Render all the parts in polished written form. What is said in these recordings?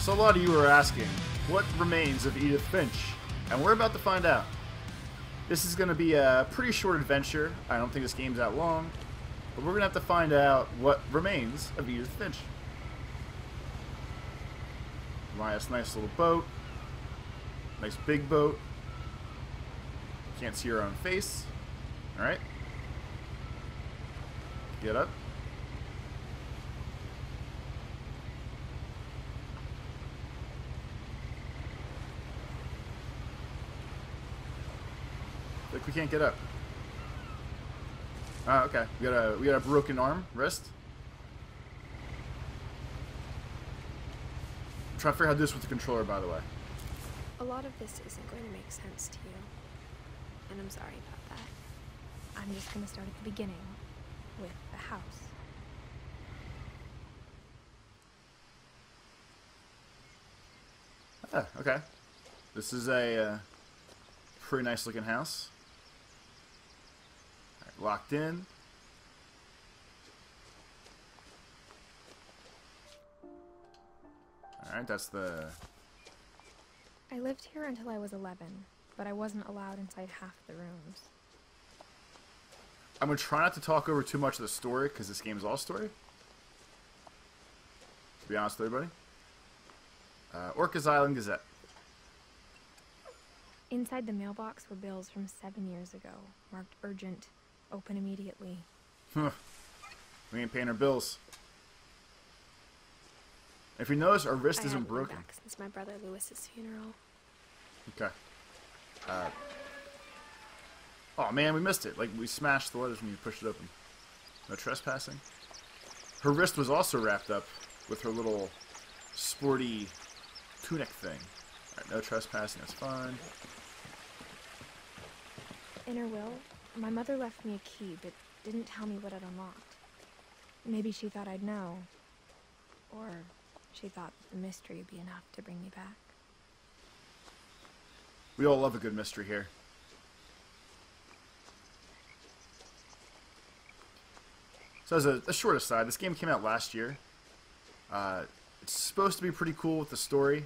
So a lot of you are asking, what remains of Edith Finch? And we're about to find out. This is going to be a pretty short adventure. I don't think this game's that long. But we're going to have to find out what remains of Edith Finch. Nice little boat. Nice big boat. Can't see her own face. Alright. Get up. Like we can't get up. Okay. We got a broken arm, wrist. I'm trying to figure out how to do this with the controller, by the way. A lot of this isn't going to make sense to you, and I'm sorry about that. I'm just going to start at the beginning, with the house. Okay. This is a pretty nice looking house. Right, locked in. Alright, that's the... I lived here until I was 11, but I wasn't allowed inside half the rooms. I'm going to try not to talk over too much of the story, because this game is all story. To be honest with everybody. Orca's Island Gazette. Inside the mailbox were bills from 7 years ago, marked urgent, open immediately. We ain't paying our bills. If you notice, our wrist isn't broken. Back since my brother Lewis's funeral. Okay. Oh man, we missed it. Like, we smashed the letters when you pushed it open. No trespassing. Her wrist was also wrapped up with her little sporty tunic thing. Alright, no trespassing, that's fine. In her will, my mother left me a key, but didn't tell me what it unlocked. Maybe she thought I'd know. Or she thought the mystery would be enough to bring me back. We all love a good mystery here. So as a short aside, this game came out last year. It's supposed to be pretty cool with the story.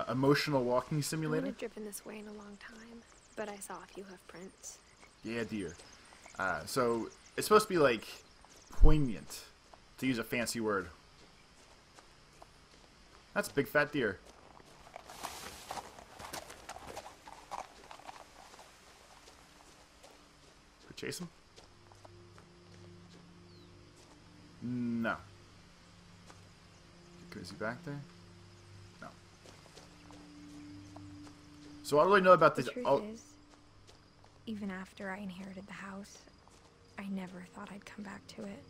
Emotional walking simulator. I haven't driven this way in a long time, but I saw a few hoof prints. Yeah, dear. So it's supposed to be like poignant, to use a fancy word. That's a big fat deer. Could chase him? No. Is he back there? No. So I don't really know about this. The truth is, even after I inherited the house, I never thought I'd come back to it.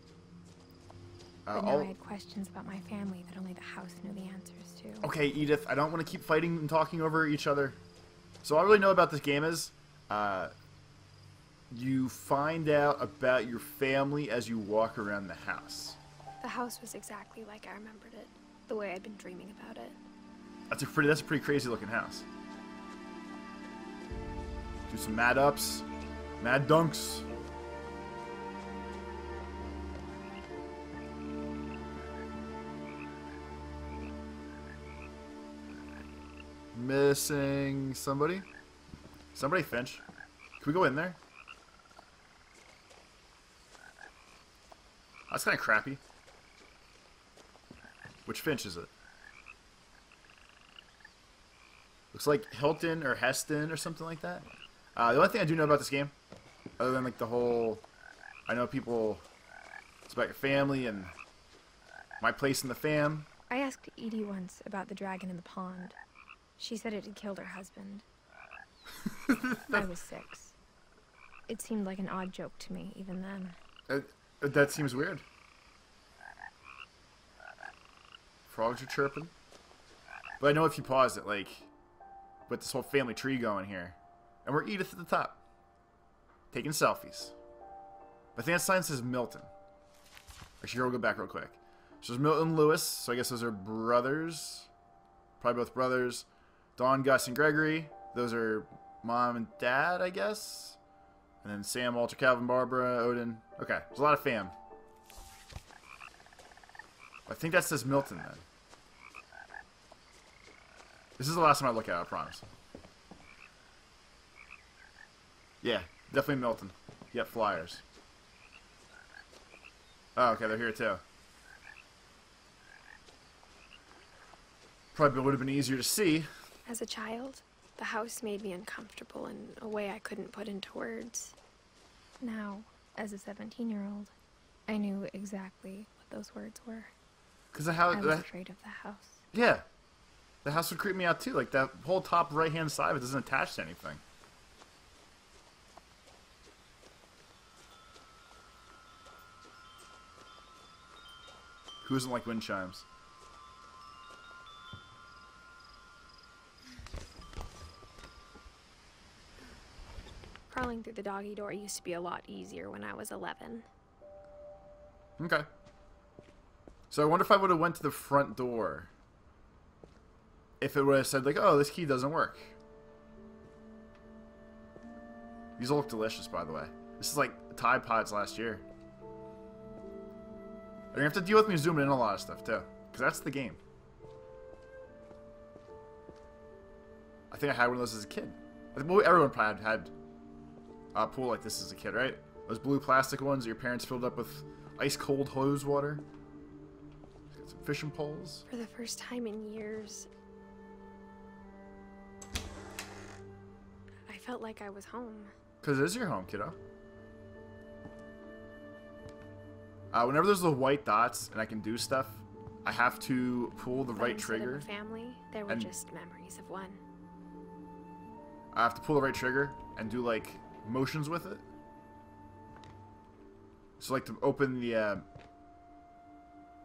But now I had questions about my family that only the house knew the answers to. Okay, Edith, I don't want to keep fighting and talking over each other. So all I really know about this game is, you find out about your family as you walk around the house. The house was exactly like I remembered it, the way I'd been dreaming about it. That's a pretty crazy looking house. Do some mad ups, mad dunks. Missing somebody? Somebody, Finch. Can we go in there? That's kind of crappy. Which Finch is it? Looks like Hilton or Heston or something like that. The only thing I do know about this game, other than like the whole, I know people, it's about your family and my place in the fam. I asked Edie once about the dragon in the pond. She said it had killed her husband. I was 6. It seemed like an odd joke to me, even then. That seems weird. Frogs are chirping. But I know if you pause it, like, with this whole family tree going here. And we're Edith at the top. Taking selfies. I think that sign says Milton. Actually, here, we'll go back real quick. So there's Milton and Lewis, so I guess those are brothers. Probably both brothers. Dawn, Gus, and Gregory. Those are mom and dad, I guess. And then Sam, Walter, Calvin, Barbara, Odin. Okay, there's a lot of fam. I think that says Milton then. This is the last time I look at it, I promise. Yeah, definitely Milton. Yep, flyers. Oh, okay, they're here too. Probably would have been easier to see. As a child, the house made me uncomfortable in a way I couldn't put into words. Now, as a 17-year-old, I knew exactly what those words were. Because the house... I was afraid of the house. Yeah. The house would creep me out too. Like, that whole top right-hand side of it doesn't attach to anything. Who doesn't like wind chimes? Crawling through the doggy door used to be a lot easier when I was 11. Okay. So I wonder if I would have went to the front door. If it would have said, like, oh, this key doesn't work. These all look delicious, by the way. This is like Tide Pods last year. And you have to deal with me zooming in a lot of stuff, too. Because that's the game. I think I had one of those as a kid. I think everyone probably had a pool like this as a kid, right? Those blue plastic ones that your parents filled up with ice-cold hose water. Got some fishing poles. For the first time in years, I felt like I was home. Because it is your home, kiddo. Whenever there's the white dots and I can do stuff, I have to pull the right trigger. Instead of a family, there were just memories of one. I have to pull the right trigger and do, like, motions with it. So, like, to open the,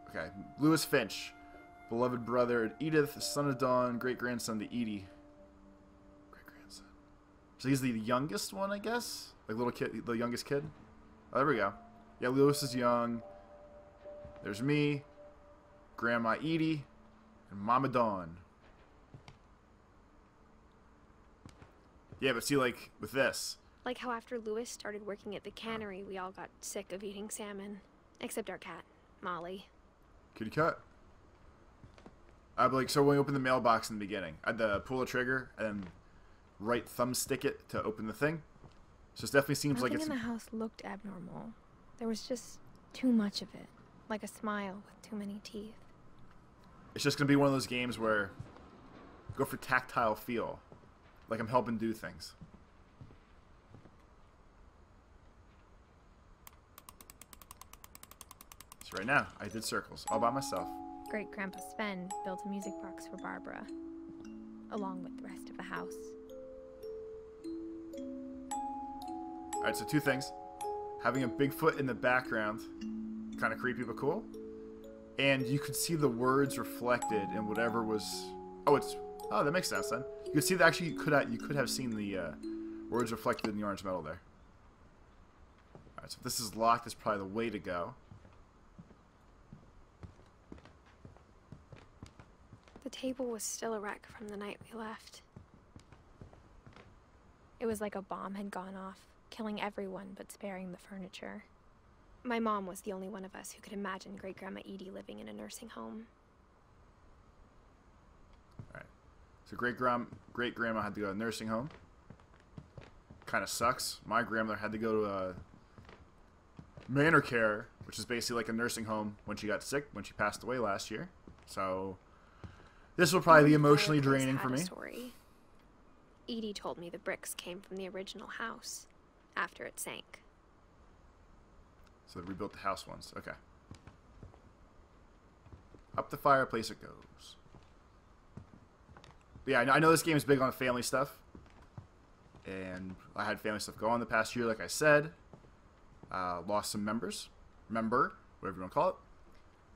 okay, Lewis Finch, beloved brother Edith, son of Dawn, great-grandson to Edie. Great-grandson. So he's the youngest one, I guess? Like, little kid, the youngest kid? Oh, there we go. Yeah, Lewis is young. There's me, Grandma Edie, and Mama Dawn. Yeah, but see, like, with this. Like how after Lewis started working at the cannery, we all got sick of eating salmon. Except our cat, Molly. Kitty cat. Like, so when we open the mailbox in the beginning, I had to pull the trigger and then right thumbstick it to open the thing. So it definitely seems like it's... Nothing in the house looked abnormal. There was just too much of it. Like a smile with too many teeth. It's just going to be one of those games where go for tactile feel. Like I'm helping do things. So right now, I did circles all by myself. Great-Grandpa Sven built a music box for Barbara, along with the rest of the house. Alright, so two things. Having a Bigfoot in the background, kind of creepy but cool. And you could see the words reflected in whatever was... Oh, that makes sense then. You could see that actually you could have seen the words reflected in the orange metal there. Alright, so if this is locked, that's probably the way to go. The table was still a wreck from the night we left. It was like a bomb had gone off, killing everyone but sparing the furniture. My mom was the only one of us who could imagine Great-Grandma Edie living in a nursing home. Alright. So great-grandma had to go to a nursing home. Kind of sucks. My grandmother had to go to a manor care, which is basically like a nursing home when she got sick, when she passed away last year. So this will probably be emotionally draining for me. Story. Edie told me the bricks came from the original house after it sank. So they rebuilt the house once. Okay. Up the fireplace it goes. But yeah, I know this game is big on family stuff. And I had family stuff go on the past year, like I said. Lost some members. Member, whatever you want to call it.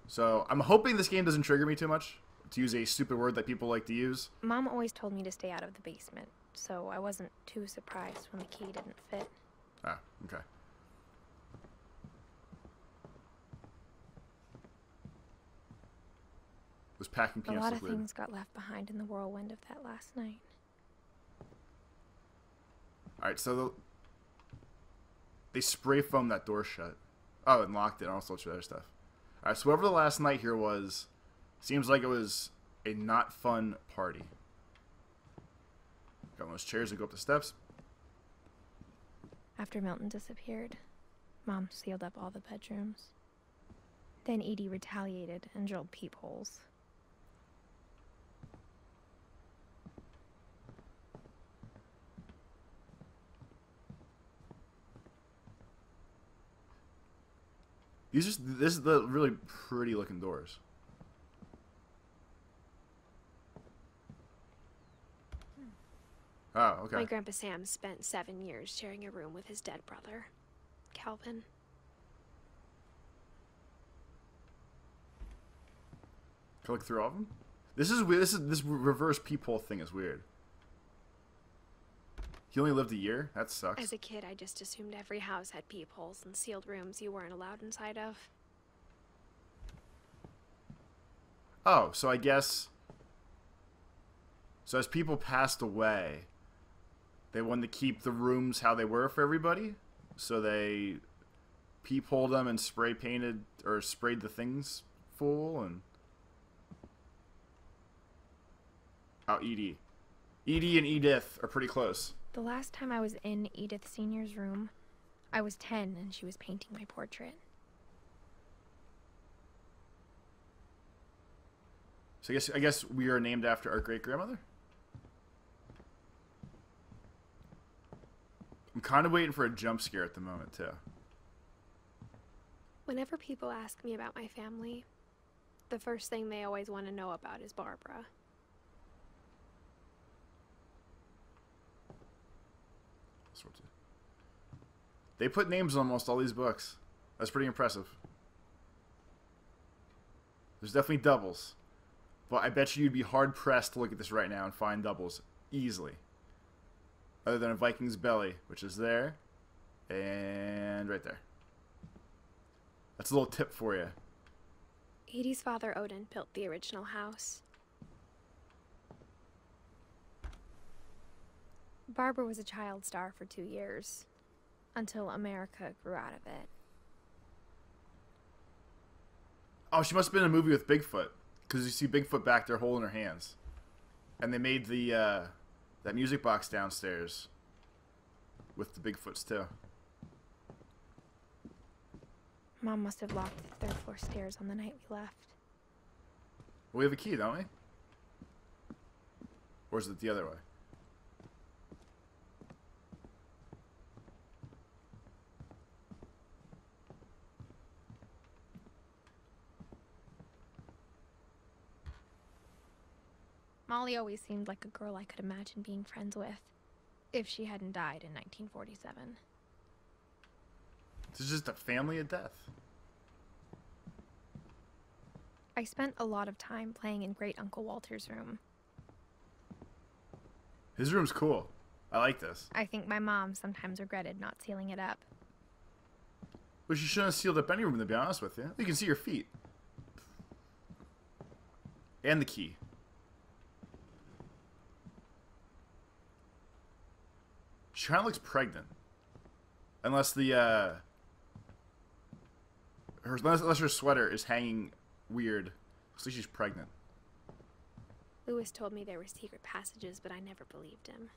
So I'm hoping this game doesn't trigger me too much. To use a stupid word that people like to use. Mom always told me to stay out of the basement, so I wasn't too surprised when the key didn't fit. Ah, okay. Was packing A lot of things got left behind in the whirlwind of that last night. Alright, so they spray foamed that door shut. Oh, and locked it and all sorts of other stuff. Alright, so whoever the last night here was, seems like it was a not fun party. Got one of those chairs that go up the steps. After Milton disappeared, Mom sealed up all the bedrooms. Then Edie retaliated and drilled peepholes. This is the really pretty looking doors. Oh, okay. My Grandpa Sam spent 7 years sharing a room with his dead brother, Calvin. Can I look through all of them? This is weird. This reverse peephole thing is weird. He only lived a year? That sucks. As a kid, I just assumed every house had peepholes and sealed rooms you weren't allowed inside of. Oh, so I guess... So as people passed away, they wanted to keep the rooms how they were for everybody? So they peepholed them and spray painted, or sprayed the things full, and... Oh, Edie. Edie and Edith are pretty close. The last time I was in Edith Sr.'s room, I was 10 and she was painting my portrait. So I guess we are named after our great-grandmother? I'm kind of waiting for a jump scare at the moment, too. Whenever people ask me about my family, the first thing they always want to know about is Barbara. They put names on almost all these books. That's pretty impressive. There's definitely doubles. But I bet you'd be hard-pressed to look at this right now and find doubles easily. Other than a Viking's belly, which is there. And right there. That's a little tip for you. Edie's father, Odin, built the original house. Barbara was a child star for 2 years, until America grew out of it. Oh, she must have been in a movie with Bigfoot. Because you see Bigfoot back there holding her hands. And they made the that music box downstairs with the Bigfoots, too. Mom must have locked the 3rd floor stairs on the night we left. Well, we have a key, don't we? Or is it the other way? Molly always seemed like a girl I could imagine being friends with, if she hadn't died in 1947. This is just a family of death. I spent a lot of time playing in Great Uncle Walter's room. His room's cool. I like this. I think my mom sometimes regretted not sealing it up. Well, she shouldn't have sealed up any room, to be honest with you. You can see your feet. And the key. She kind of looks pregnant. Unless unless her sweater is hanging weird. Looks like she's pregnant. Lewis told me there were secret passages, but I never believed him.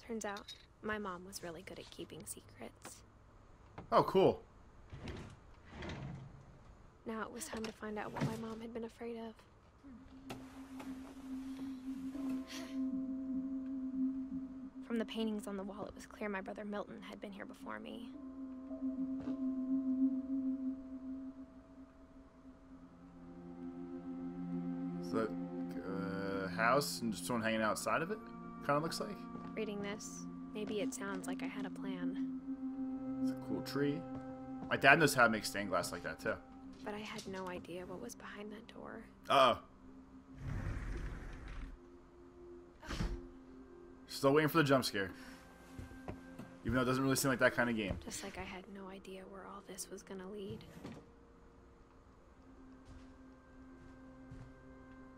Turns out, my mom was really good at keeping secrets. Oh, cool. Now it was time to find out what my mom had been afraid of. From the paintings on the wall, it was clear my brother Milton had been here before me. Is that a house and just someone hanging outside of it? Kind of looks like. Reading this, maybe it sounds like I had a plan. It's a cool tree. My dad knows how to make stained glass like that, too. But I had no idea what was behind that door. Uh-oh. Still waiting for the jump scare. Even though it doesn't really seem like that kind of game. Just like I had no idea where all this was gonna lead.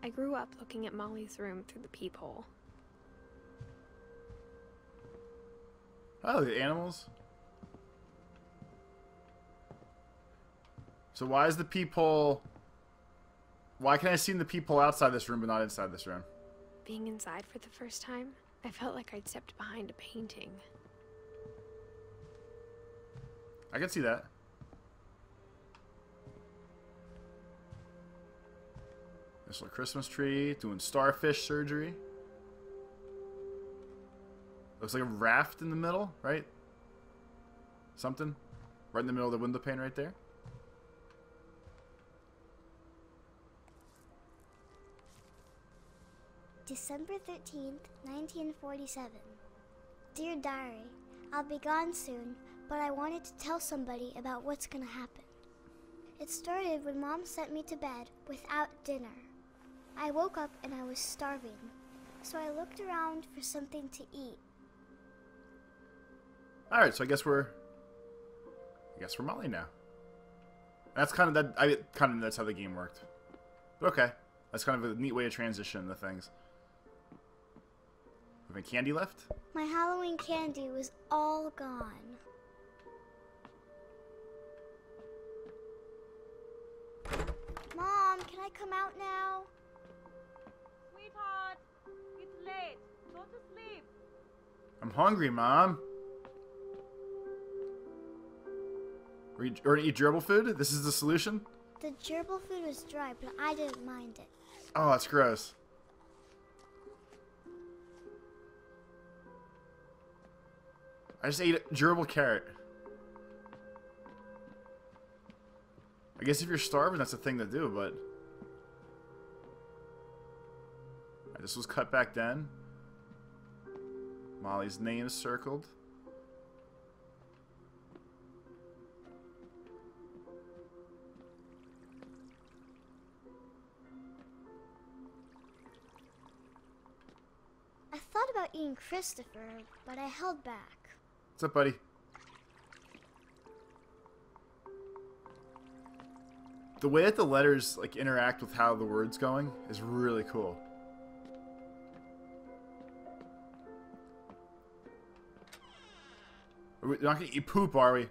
I grew up looking at Molly's room through the peephole. Oh, the animals. So why is the peephole... Why can I see the peephole outside this room but not inside this room? Being inside for the first time, I felt like I'd stepped behind a painting. I can see that. This little Christmas tree, doing starfish surgery. Looks like a raft in the middle, right? Something. Right in the middle of the window pane right there. December 13th, 1947. Dear Diary, I'll be gone soon, but I wanted to tell somebody about what's gonna happen. It started when Mom sent me to bed without dinner. I woke up and I was starving, so I looked around for something to eat. Alright, so I guess we're Molly now. That's kind of that. That's how the game worked. But okay, that's kind of a neat way to transition the things. Have any candy left? My Halloween candy was all gone. Mom, can I come out now? Sweetheart, it's late. Go to sleep. I'm hungry, Mom. Or eat gerbil food? This is the solution? The gerbil food was dry, but I didn't mind it. Oh, that's gross. I just ate a gerbil carrot. I guess if you're starving, that's a thing to do, but... This was cut back then. Molly's name is circled. I thought about eating Christopher, but I held back. What's up, buddy? The way that the letters like interact with how the word's going is really cool. We're not gonna eat poop, are we?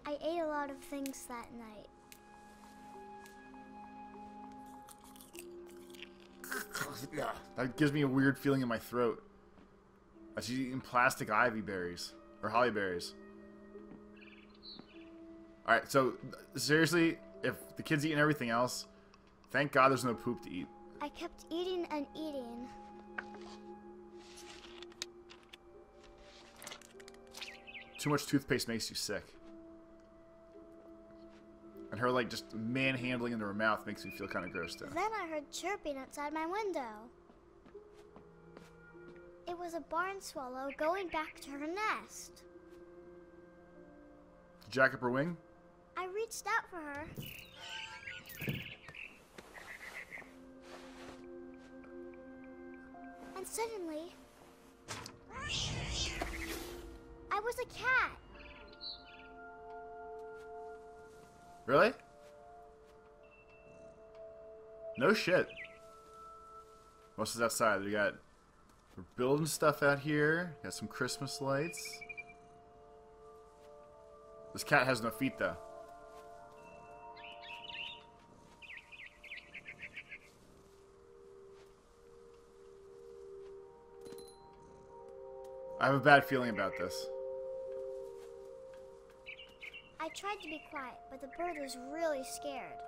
I ate a lot of things that night. That gives me a weird feeling in my throat. I should eating plastic ivy berries. Or holly berries. Alright, so seriously, if the kid's eating everything else, thank God there's no poop to eat. I kept eating and eating. Too much toothpaste makes you sick. And her, like, just manhandling into her mouth makes me feel kind of gross, too. Then I heard chirping outside my window. It was a barn swallow going back to her nest. Jack up her wing? I reached out for her. And suddenly, I was a cat. Really? No shit. What's is outside? We're building stuff out here. Got some Christmas lights. This cat has no feet, though. I have a bad feeling about this. I tried to be quiet, but the bird was really scared.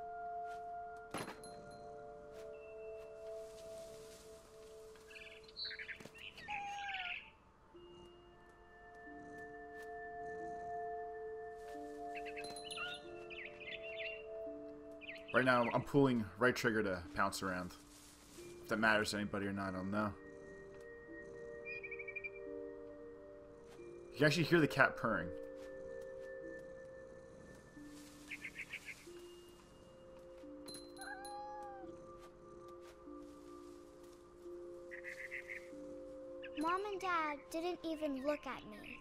Right now, I'm pulling right trigger to pounce around. If that matters to anybody or not, I don't know. You can actually hear the cat purring. Mom and Dad didn't even look at me.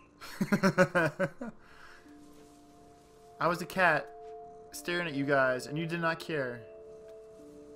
I was a cat staring at you guys, and you did not care.